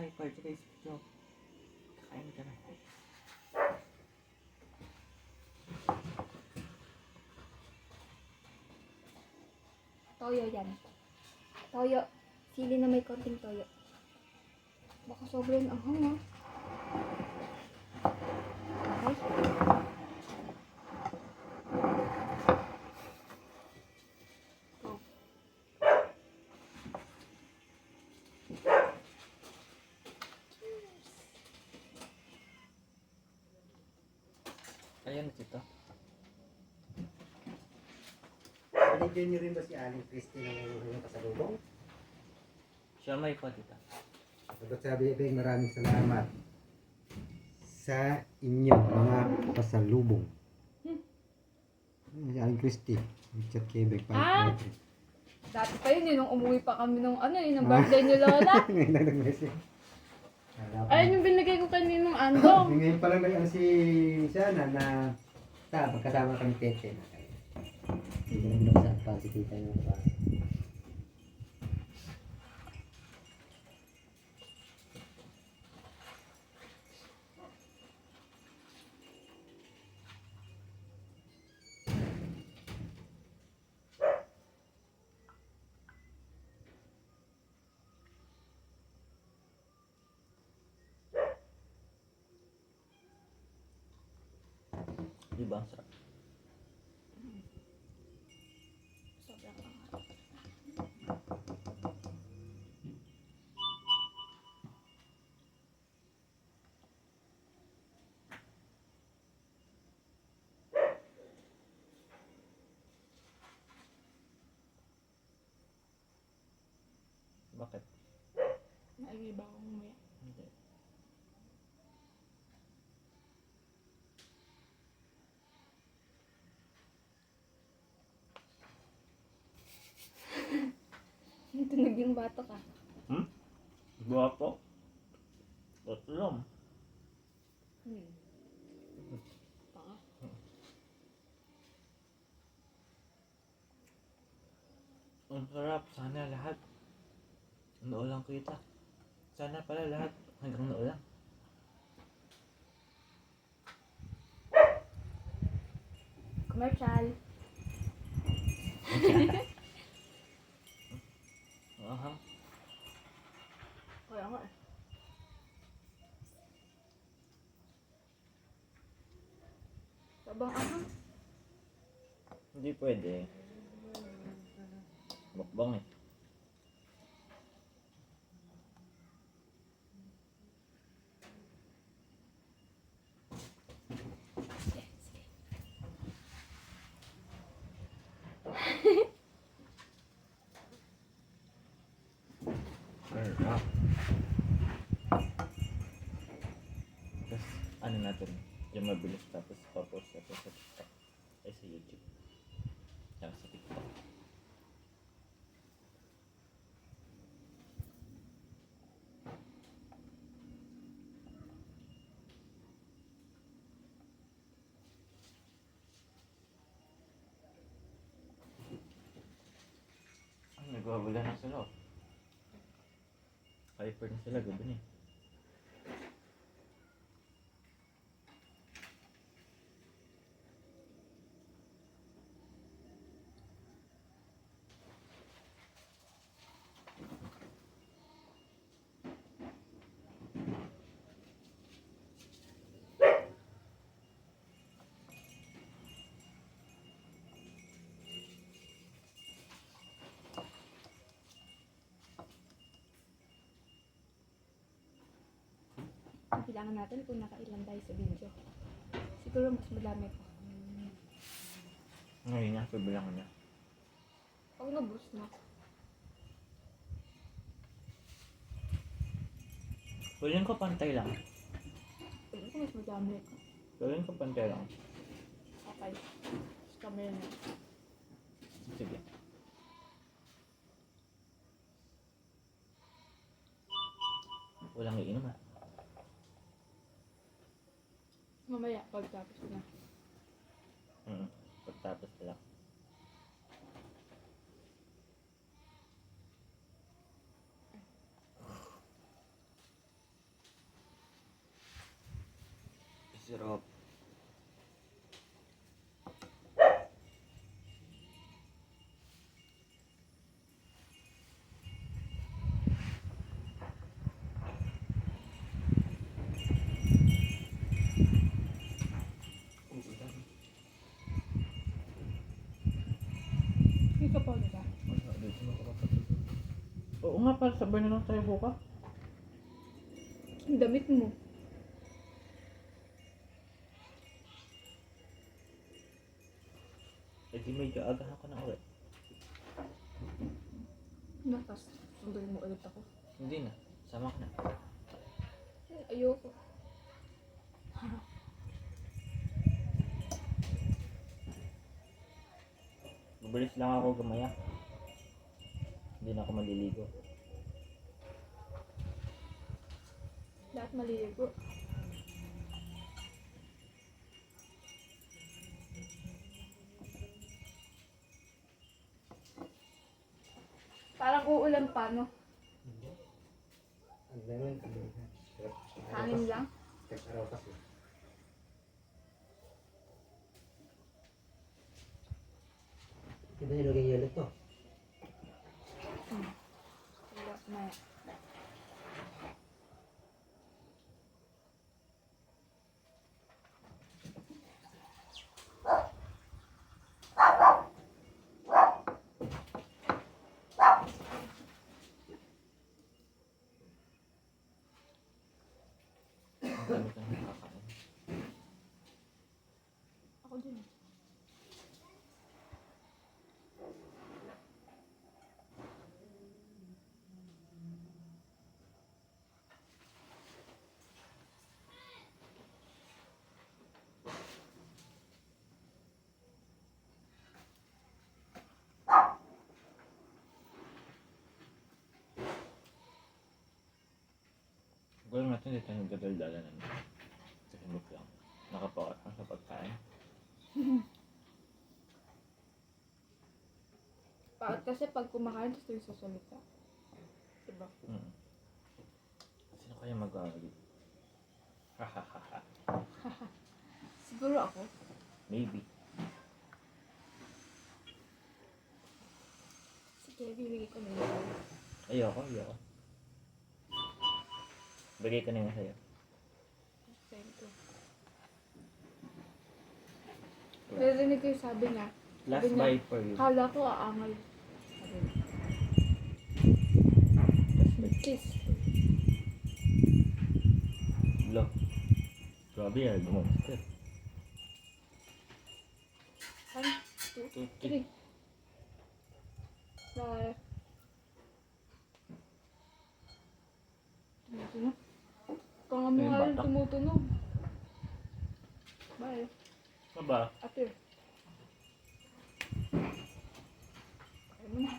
hyper, tsaka isip kakain ka na. Toyo yan. Toyo. Sili na may konting toyo. Baka sobrang anghang, Okay. Ayan na tito. Binigyan niyo rin ba si Aling Christy ng pasalubong? Siya may po tito. Sagot sabi, Ibig, maraming salamat sa inyo mga pasalubong. Si Aling Christy, Richard Quebec, Ah! Dati pa yun, nung umuwi pa kami ng ng birthday ni Lola. Ngayon lang nag-message. Ayun yung binigay ko kaninong andong. Ngayon pa lang may si Sana na magkasama kami Tete na kayo. Hindi na binuksan pa si Tita yung pa. Diba ang sarap? Sobrang anghang. Bakit? Naiiba akong umaya. Hindi. Tunog yung bato ka. Guwapo. Tatlong. Panga. Ang sarap. Sana lahat. Noo lang kita. Sana pala lahat hanggang noo lang. Commercial. Aha. Kaya nga eh. Sabang anghang. Hindi pwede. Mukbang eh. Sarap. Tapos ano natin, yung mabilis tapos papost natin sa TikTok. Ay sa YouTube. Tsaka sa TikTok. Ay, nagwawala na sila. Hyper na sila, gabi na eh. Kailangan natin kung nakailan tayo sa video. Siguro mas madami pa. Ngayon niya, bibilangan niya. Pag nabus na. Pwede ko pantay lang. Pag ko mas madami pa. Pwede ko pantay lang. Okay. Sa camera na. Sige. Walang iinom ha. Mamaya, pagtapos na. Pagtapos na lang. Oo nga, para sabay na lang tayo buka. Ang damit mo. Eh di medyo agahan ko na ulit. Natas, sunduin mo ulit ako. Hindi na. Sama ka na. Ay, ayoko. Mabilis lang ako gamaya. Hindi na ako maliligo. Lahat maliligo. Parang uulan pa, no? Ano naman? Hangin lang. Araw kasi. Diba nilagay yelo to? Wala na. Ang dami kang nakakain. Ako din. Gawin natin dito yung gadal-dala namin. Sa himok lang. Nakapakat lang sa pagkain. Bakit kasi pag kumakain, gusto yung sasalita. Diba? Sino kaya mag-aalit? Hahaha. Siguro ako. Maybe. Sige, bibigay ko na yun. Ayoko. Bigay ko na yun sa'yo. Thank you. Narinig ko yung sabi niya. Last Sabi niya, bite for you. kala ko aangal. Sabi niya. Last bite. Kiss. Lo. Grabe yan. Monster. 1, 2, 3. Bye. Tumutunog. Kung nga mo Ayun, nga rin bata. tumutunog. Bye. Ano ba? Ate. Kaya mo na.